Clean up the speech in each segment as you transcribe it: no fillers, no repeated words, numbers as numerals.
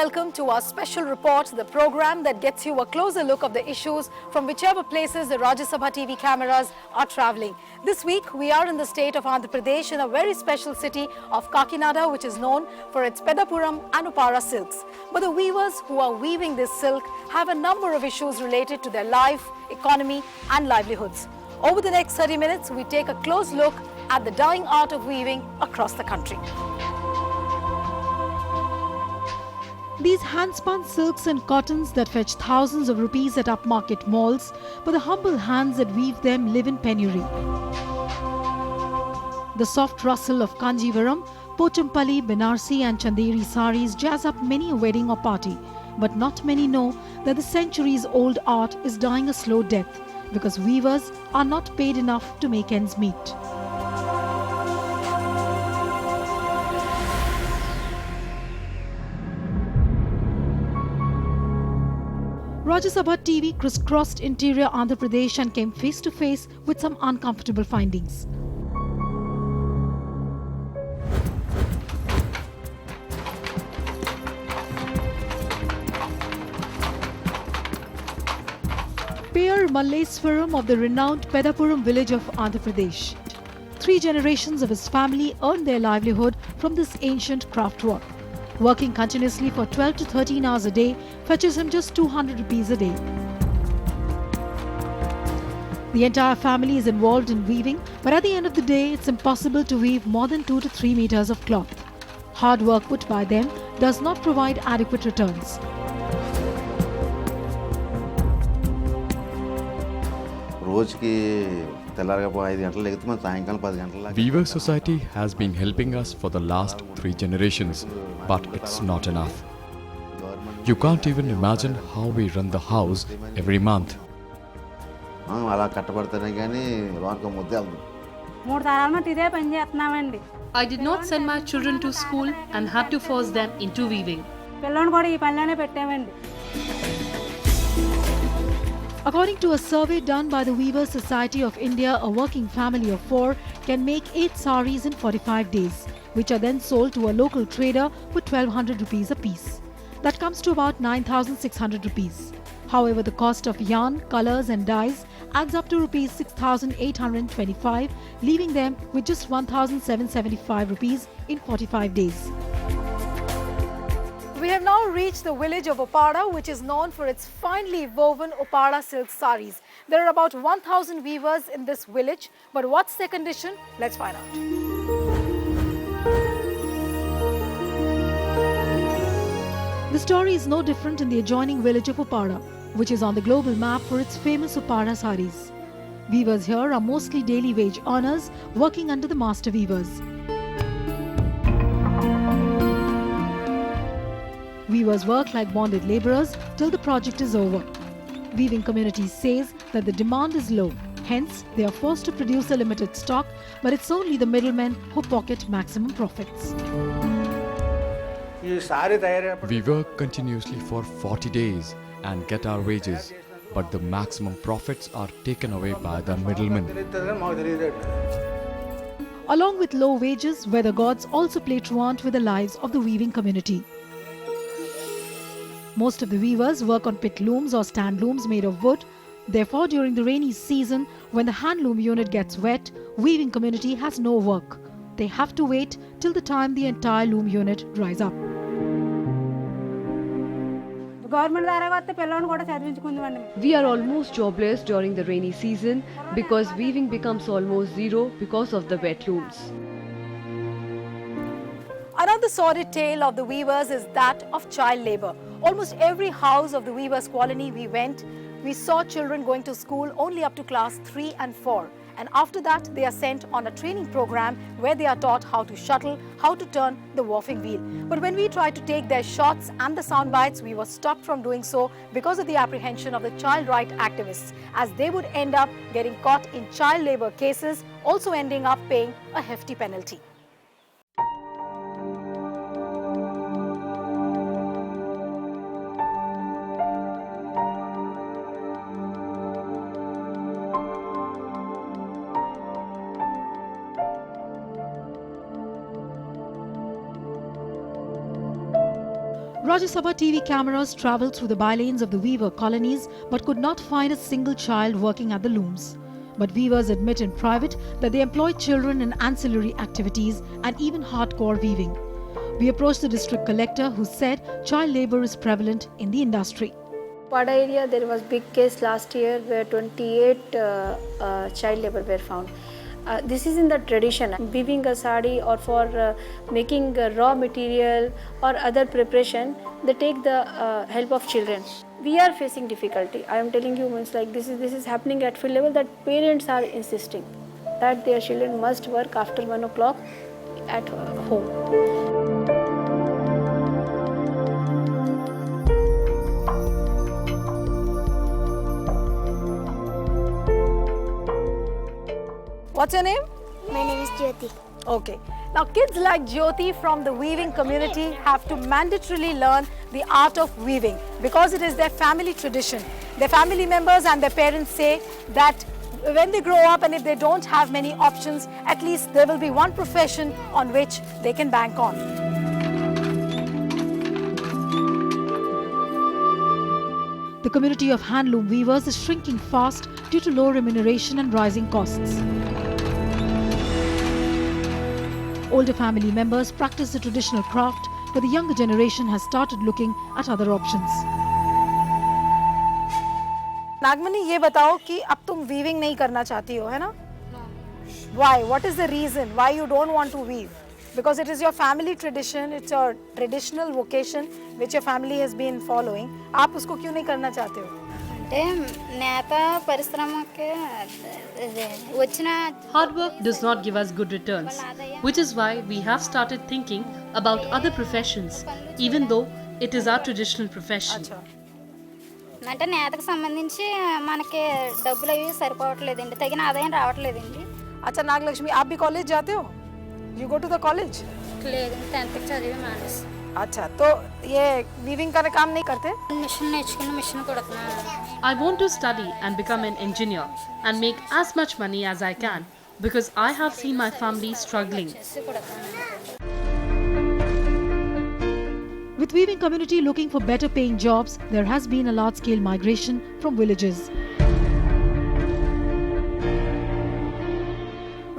welcome to our special report, the program that gets you a closer look of the issues from whichever places the Rajya Sabha TV cameras are travelling. This week, we are in the state of Andhra Pradesh in a very special city of Kakinada, which is known for its Peddapuram and Upara silks. But the weavers who are weaving this silk have a number of issues related to their life, economy and livelihoods. Over the next 30 minutes, we take a close look at the dying art of weaving across the country. These hand-spun silks and cottons that fetch thousands of rupees at upmarket malls, but the humble hands that weave them live in penury. The soft rustle of Kanjivaram, Pochampalli, Banarsi and Chanderi saris jazz up many a wedding or party. But not many know that the centuries-old art is dying a slow death because weavers are not paid enough to make ends meet. Rajya Sabha TV crisscrossed interior Andhra Pradesh and came face to face with some uncomfortable findings. Pair Malleswaram of the renowned Peddapuram village of Andhra Pradesh. 3 generations of his family earned their livelihood from this ancient craft work. Working continuously for 12 to 13 hours a day fetches him just 200 rupees a day. The entire family is involved in weaving, but at the end of the day, it's impossible to weave more than 2 to 3 meters of cloth. Hard work put by them does not provide adequate returns. Weaver Society has been helping us for the last 3 generations, but it's not enough. You can't even imagine how we run the house every month. I did not send my children to school and had to force them into weaving. According to a survey done by the Weavers Society of India, a working family of 4 can make 8 saris in 45 days, which are then sold to a local trader for 1200 rupees a piece. That comes to about 9600 rupees. However, the cost of yarn, colours and dyes adds up to rupees 6825, leaving them with just 1775 rupees in 45 days. We have now reached the village of Upara, which is known for its finely woven Upara silk saris. There are about 1000 weavers in this village, but what's their condition? Let's find out. The story is no different in the adjoining village of Upara, which is on the global map for its famous Upara saris. Weavers here are mostly daily wage earners working under the master weavers. Weavers work like bonded labourers till the project is over. Weaving community says that the demand is low, hence they are forced to produce a limited stock, but it's only the middlemen who pocket maximum profits. We work continuously for 40 days and get our wages, but the maximum profits are taken away by the middlemen. Along with low wages, weather gods also play truant with the lives of the weaving community. Most of the weavers work on pit looms or stand looms made of wood. Therefore, during the rainy season, when the handloom unit gets wet, weaving community has no work. They have to wait till the time the entire loom unit dries up. We are almost jobless during the rainy season because weaving becomes almost zero because of the wet looms. Another sordid tale of the weavers is that of child labour. Almost every house of the weavers colony we went, we saw children going to school only up to class 3 and 4. And after that, they are sent on a training program where they are taught how to shuttle, how to turn the warping wheel. But when we tried to take their shots and the sound bites, we were stopped from doing so because of the apprehension of the child rights activists, as they would end up getting caught in child labour cases, also ending up paying a hefty penalty. Rajya Sabha TV cameras travelled through the bylanes of the weaver colonies but could not find a single child working at the looms. But weavers admit in private that they employ children in ancillary activities and even hardcore weaving. We approached the district collector who said child labour is prevalent in the industry. Upara area, there was big case last year where 28 child labour were found. This is in the tradition. Weaving a sari or for making raw material or other preparation, they take the help of children. We are facing difficulty. I am telling you, means like this is happening at field level, that parents are insisting that their children must work after 1 o'clock at home. What's your name? My name is Jyoti. Okay. Now kids like Jyoti from the weaving community have to mandatorily learn the art of weaving because it is their family tradition. Their family members and their parents say that when they grow up and if they don't have many options, at least there will be one profession on which they can bank on. The community of handloom weavers is shrinking fast due to low remuneration and rising costs. Older family members practice the traditional craft, but the younger generation has started looking at other options. Nagmani ये बताओ कि अब तुम weaving नहीं करना चाहती हो, है ना? Why? What is the reason why you don't want to weave? Because it is your family tradition, it's your traditional vocation which your family has been following. आप उसको क्यों नहीं करना चाहते हो? Hard work does not give us good returns, which is why we have started thinking about other professions, even though it is our traditional profession. అంటే నేతకు సంబంధించి మనకి డబ్బులు అవి సరిపోవట్లేదండి, తగిన ఆదాయం రావట్లేదండి. अच्छा नागलक्ष्मी, आप भी कॉलेज जाते हो? You go to the college? లేదండి, 10th చదివి మానేసి. अच्छा, तो ये वीविंग का काम नहीं करते? మిషన్ నేర్చుకుని machine కుడుతున్నాను. I want to study and become an engineer and make as much money as I can because I have seen my family struggling. With weaving community looking for better paying jobs, there has been a large scale migration from villages.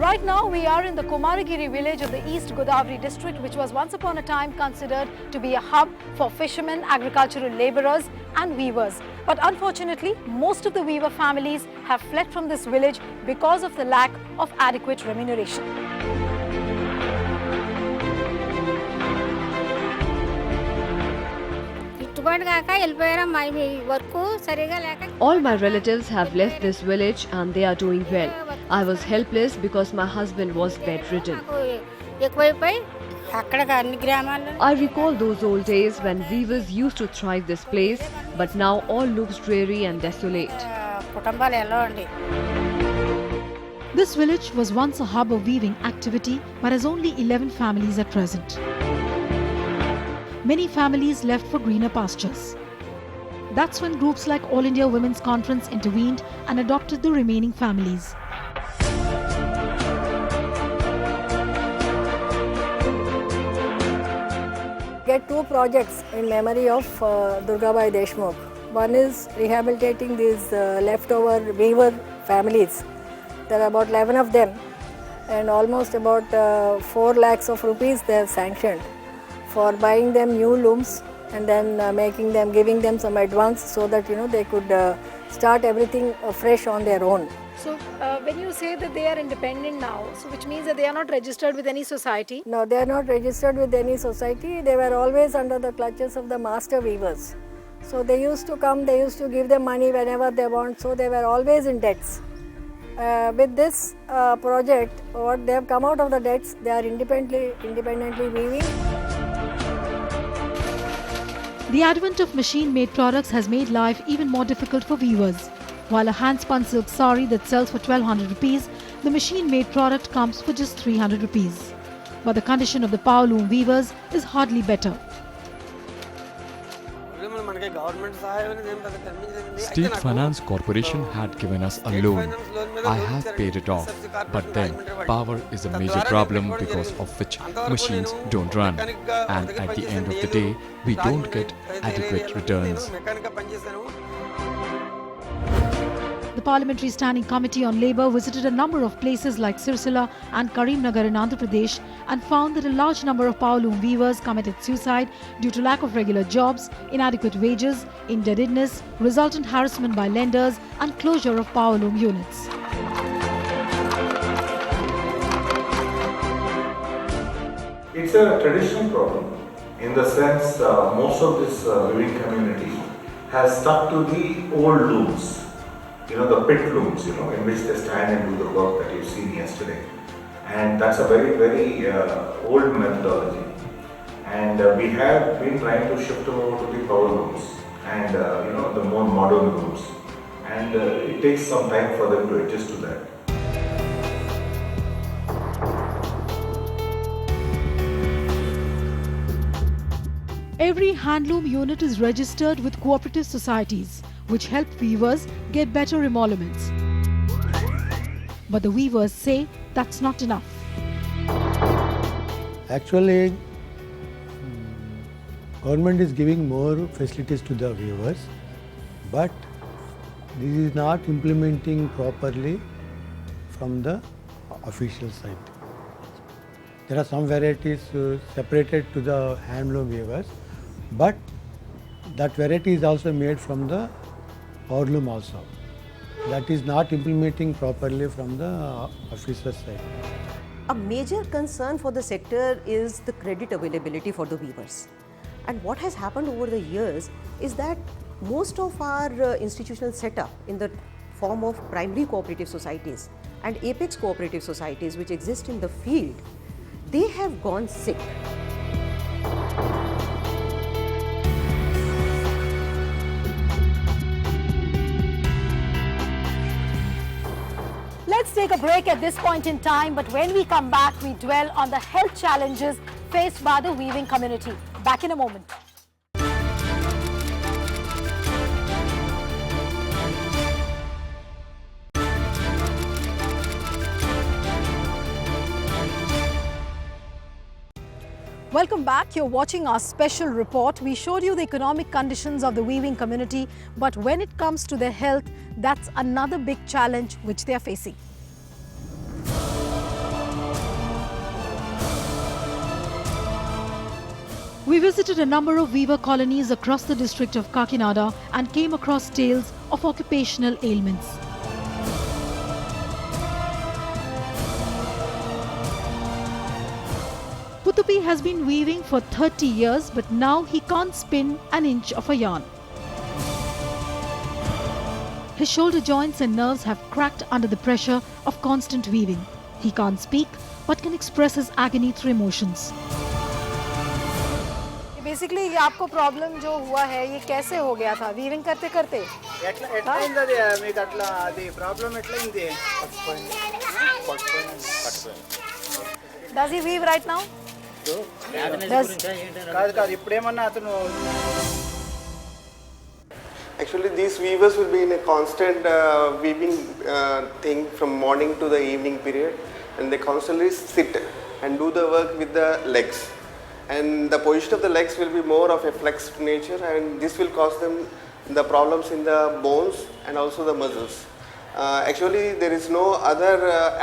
Right now we are in the Komaragiri village of the East Godavari district, which was once upon a time considered to be a hub for fishermen, agricultural labourers and weavers. But unfortunately, most of the weaver families have fled from this village because of the lack of adequate remuneration. All my relatives have left this village and they are doing well. I was helpless because my husband was bedridden. I recall those old days when weavers used to thrive this place, but now all looks dreary and desolate. This village was once a hub of weaving activity but has only 11 families at present. Many families left for greener pastures. That's when groups like All India Women's Conference intervened and adopted the remaining families. Get two projects in memory of Durgabai Deshmukh. One is rehabilitating these leftover weaver families. There are about 11 of them and almost about 4 lakhs of rupees they have sanctioned for buying them new looms and then making them, giving them some advance so that they could start everything fresh on their own. So when you say that they are independent now, so which means that they are not registered with any society? No, they are not registered with any society. They were always under the clutches of the master weavers. So they used to come, they used to give them money whenever they want, so they were always in debts. With this project, what they have come out of the debts, they are independently weaving. The advent of machine-made products has made life even more difficult for weavers. While a hand-spun silk sari that sells for 1200 rupees, the machine-made product comes for just 300 rupees. But the condition of the power loom weavers is hardly better. State Finance Corporation had given us a loan. I have paid it off. But then, power is a major problem because of which machines don't run. And at the end of the day, we don't get adequate returns. The Parliamentary Standing Committee on Labour visited a number of places like Sirsila and Karimnagar in Andhra Pradesh and found that a large number of power loom weavers committed suicide due to lack of regular jobs, inadequate wages, indebtedness, resultant harassment by lenders and closure of power loom units. It's a traditional problem in the sense most of this living community has stuck to the old looms. The pit looms, in which they stand and do the work that you've seen yesterday. And that's a very, very old methodology. And we have been trying to shift over to the power looms and, the more modern looms. And it takes some time for them to adjust to that. Every handloom unit is registered with cooperative societies, which help weavers get better emoluments. But the weavers say that's not enough. Actually, government is giving more facilities to the weavers, but this is not implementing properly from the official side. There are some varieties separated to the handloom weavers, but that variety is also made from the power loom also. That is not implementing properly from the officer side. A major concern for the sector is the credit availability for the weavers. And what has happened over the years is that most of our institutional setup in the form of primary cooperative societies and apex cooperative societies which exist in the field, they have gone sick. Let's take a break at this point in time, but when we come back, we dwell on the health challenges faced by the weaving community. Back in a moment. Welcome back. You're watching our special report. We showed you the economic conditions of the weaving community, but when it comes to their health, that's another big challenge which they are facing. We visited a number of weaver colonies across the district of Kakinada and came across tales of occupational ailments. Putupi has been weaving for 30 years, but now he can't spin an inch of a yarn. His shoulder joints and nerves have cracked under the pressure of constant weaving. He can't speak, but can express his agony through emotions. Basically, ये आपको problem जो हुआ है ये कैसे हो गया था वीविंग करते करते ఎట్లా ఇందది మీకు అట్లా అది ప్రాబ్లం ఎట్లా ఇంది Does he weave right now? కాదు కాదు ఇప్పుడు ఏమన్నా అతను Actually, these weavers will be in a constant weaving thing from morning to the evening period, and they constantly sit and do the work with the legs. And the position of the legs will be more of a flexed nature, and this will cause them the problems in the bones and also the muscles. Actually, there is no other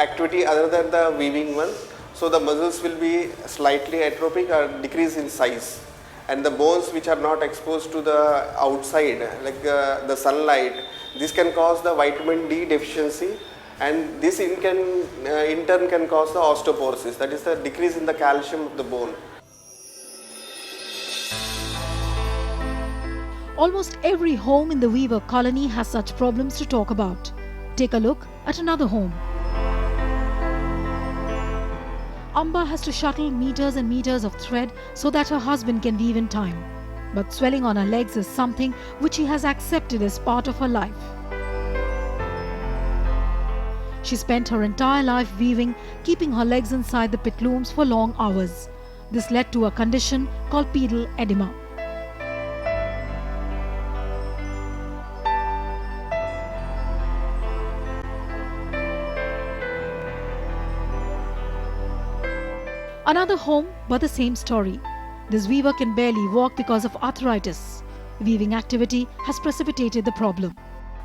activity other than the weaving one, so the muscles will be slightly atrophic or decrease in size. And the bones which are not exposed to the outside, like the sunlight, this can cause the vitamin D deficiency, and this in turn can cause the osteoporosis, that is the decrease in the calcium of the bone. Almost every home in the weaver colony has such problems to talk about. Take a look at another home. Amba has to shuttle meters and meters of thread so that her husband can weave in time. But swelling on her legs is something which she has accepted as part of her life. She spent her entire life weaving, keeping her legs inside the pit looms for long hours. This led to a condition called pedal edema. Another home, but the same story. This weaver can barely walk because of arthritis. Weaving activity has precipitated the problem.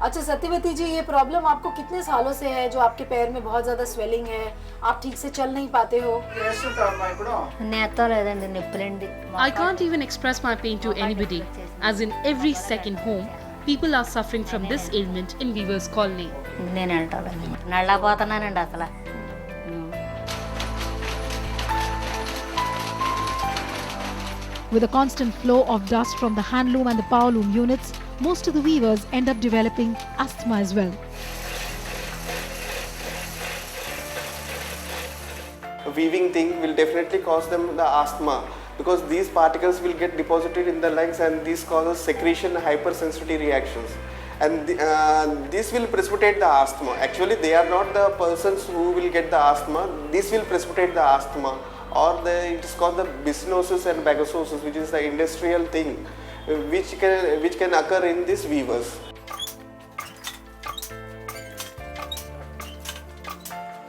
अच्छा सत्यवती जी, ये problem आपको कितने सालों से है जो आपके पैर में बहुत ज़्यादा स्वेलिंग है, आप ठीक से चल नहीं पाते हो? I can't even express my pain to anybody, as in every second home, people are suffering from this ailment in Weavers Colony. With a constant flow of dust from the handloom and the power loom units, most of the weavers end up developing asthma as well. Weaving thing will definitely cause them the asthma, because these particles will get deposited in the lungs and this causes secretion hypersensitivity reactions, and this will precipitate the asthma. Actually they are not the persons who will get the asthma, this will precipitate the asthma, or it is called the byssinosis and bagasosis, which is the industrial thing which can occur in these weavers.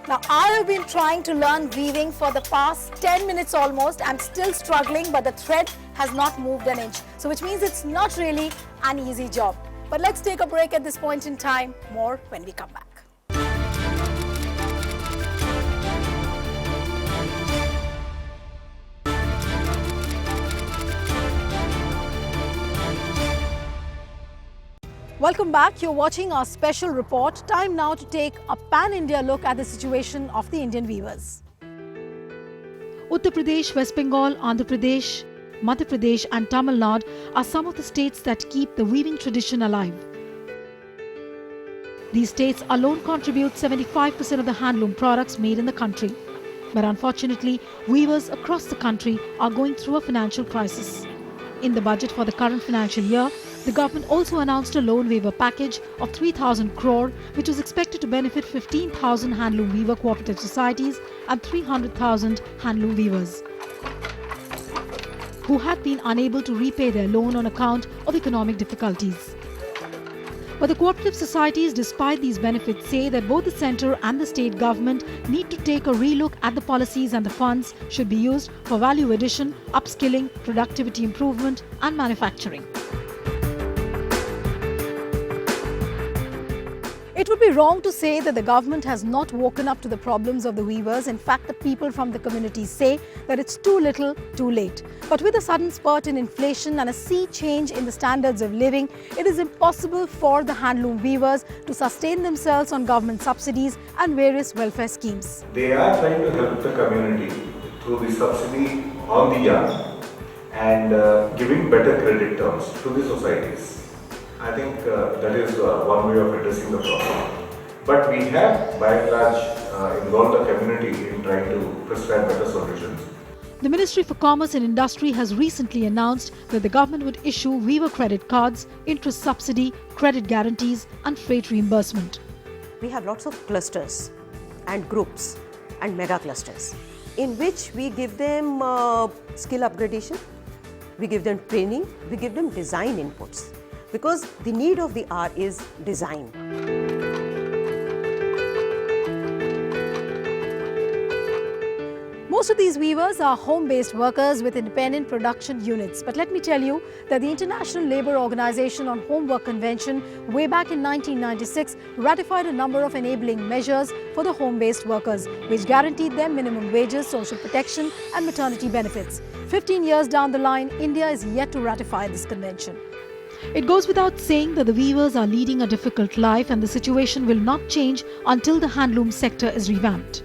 Now, I have been trying to learn weaving for the past 10 minutes almost. I'm still struggling, but the thread has not moved an inch. So which means it's not really an easy job. But let's take a break at this point in time. More when we come back. Welcome back. You're watching our special report. Time now to take a pan-India look at the situation of the Indian weavers. Uttar Pradesh, West Bengal, Andhra Pradesh, Madhya Pradesh and Tamil Nadu are some of the states that keep the weaving tradition alive. These states alone contribute 75% of the handloom products made in the country. But unfortunately, weavers across the country are going through a financial crisis. In the budget for the current financial year, the government also announced a loan waiver package of 3,000 crore, which was expected to benefit 15,000 handloom weaver cooperative societies and 300,000 handloom weavers who had been unable to repay their loan on account of economic difficulties. But the cooperative societies, despite these benefits, say that both the centre and the state government need to take a relook at the policies, and the funds should be used for value addition, upskilling, productivity improvement and manufacturing. It would be wrong to say that the government has not woken up to the problems of the weavers. In fact, the people from the community say that it's too little, too late. But with a sudden spurt in inflation and a sea change in the standards of living, it is impossible for the handloom weavers to sustain themselves on government subsidies and various welfare schemes. They are trying to help the community through the subsidy on the yarn and giving better credit terms to the societies. I think that is one way of addressing the problem. But we have, by and large, involved the community in trying to prescribe better solutions. The Ministry for Commerce and Industry has recently announced that the government would issue weaver credit cards, interest subsidy, credit guarantees and freight reimbursement. We have lots of clusters and groups and mega clusters in which we give them skill upgradation, we give them training, we give them design inputs. Because the need of the hour is design. Most of these weavers are home-based workers with independent production units. But let me tell you that the International Labour Organization on Homework Convention way back in 1996 ratified a number of enabling measures for the home-based workers, which guaranteed them minimum wages, social protection and maternity benefits. 15 years down the line, India is yet to ratify this convention. It goes without saying that the weavers are leading a difficult life, and the situation will not change until the handloom sector is revamped.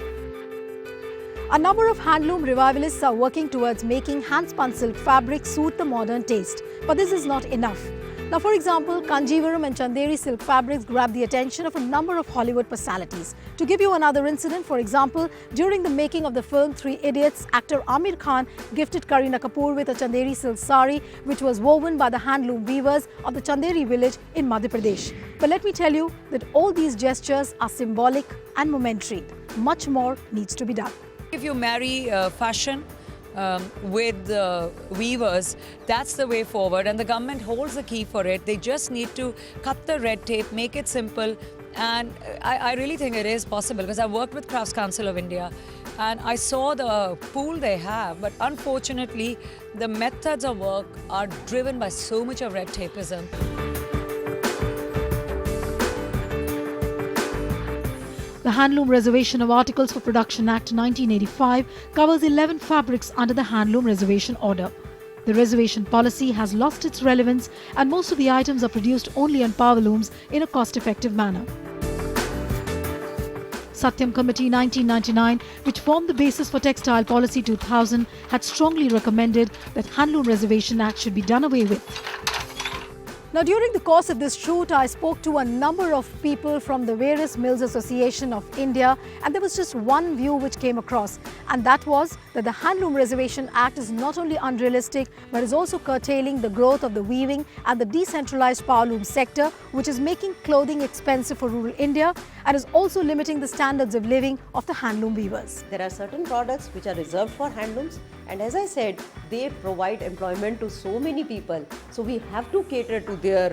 A number of handloom revivalists are working towards making hand-spun silk fabric suit the modern taste. But this is not enough. Now, for example, Kanjivaram and Chanderi silk fabrics grab the attention of a number of Hollywood personalities. To give you another incident, for example, during the making of the film Three Idiots, actor Amir Khan gifted Kareena Kapoor with a Chanderi silk sari, which was woven by the handloom weavers of the Chanderi village in Madhya Pradesh. But let me tell you that all these gestures are symbolic and momentary. Much more needs to be done. If you marry fashion with weavers, that's the way forward, and the government holds the key for it. They just need to cut the red tape, make it simple, and I really think it is possible, because I've worked with Crafts Council of India and I saw the pool they have, but unfortunately, the methods of work are driven by so much of red tapeism. The Handloom Reservation of Articles for Production Act 1985 covers 11 fabrics under the Handloom Reservation Order. The reservation policy has lost its relevance and most of the items are produced only on power looms in a cost-effective manner. Satyam Committee 1999, which formed the basis for Textile Policy 2000, had strongly recommended that Handloom Reservation Act should be done away with. Now, during the course of this shoot, I spoke to a number of people from the various Mills Association of India, and there was just one view which came across, and that was that the Handloom Reservation Act is not only unrealistic, but is also curtailing the growth of the weaving and the decentralized power loom sector, which is making clothing expensive for rural India and is also limiting the standards of living of the handloom weavers. There are certain products which are reserved for handlooms, and as I said, they provide employment to so many people. So we have to cater to their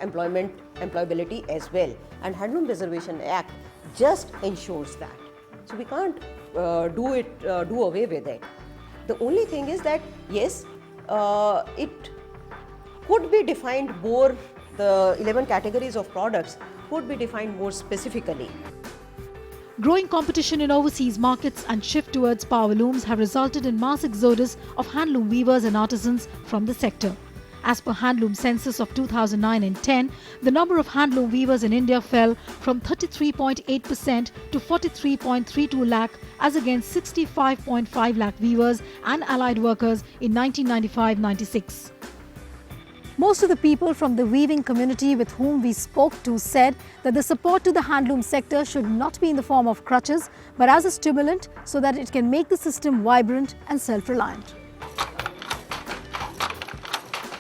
employability as well. And Handloom Reservation Act just ensures that. So we can't do away with it. The only thing is that yes, it could be defined more. The 11 categories of products could be defined more specifically. Growing competition in overseas markets and shift towards power looms have resulted in mass exodus of handloom weavers and artisans from the sector. As per Handloom Census of 2009 and 10, the number of handloom weavers in India fell from 33.8% to 43.32 lakh as against 65.5 lakh weavers and allied workers in 1995-96. Most of the people from the weaving community with whom we spoke to said that the support to the handloom sector should not be in the form of crutches, but as a stimulant so that it can make the system vibrant and self-reliant.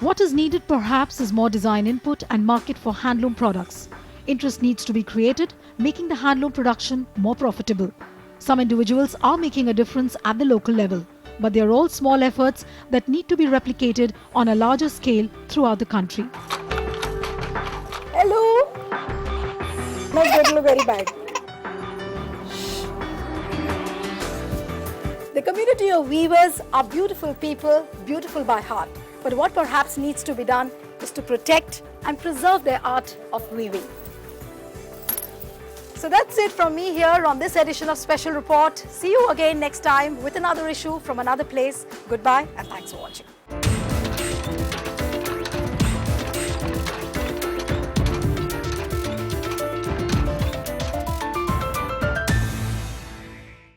What is needed perhaps is more design input and market for handloom products. Interest needs to be created, making the handloom production more profitable. Some individuals are making a difference at the local level, but they are all small efforts that need to be replicated on a larger scale throughout the country. Hello! Not going to look very bad. The community of weavers are beautiful people, beautiful by heart. But what perhaps needs to be done is to protect and preserve their art of weaving. So that's it from me here on this edition of Special Report. See you again next time with another issue from another place. Goodbye and thanks for watching.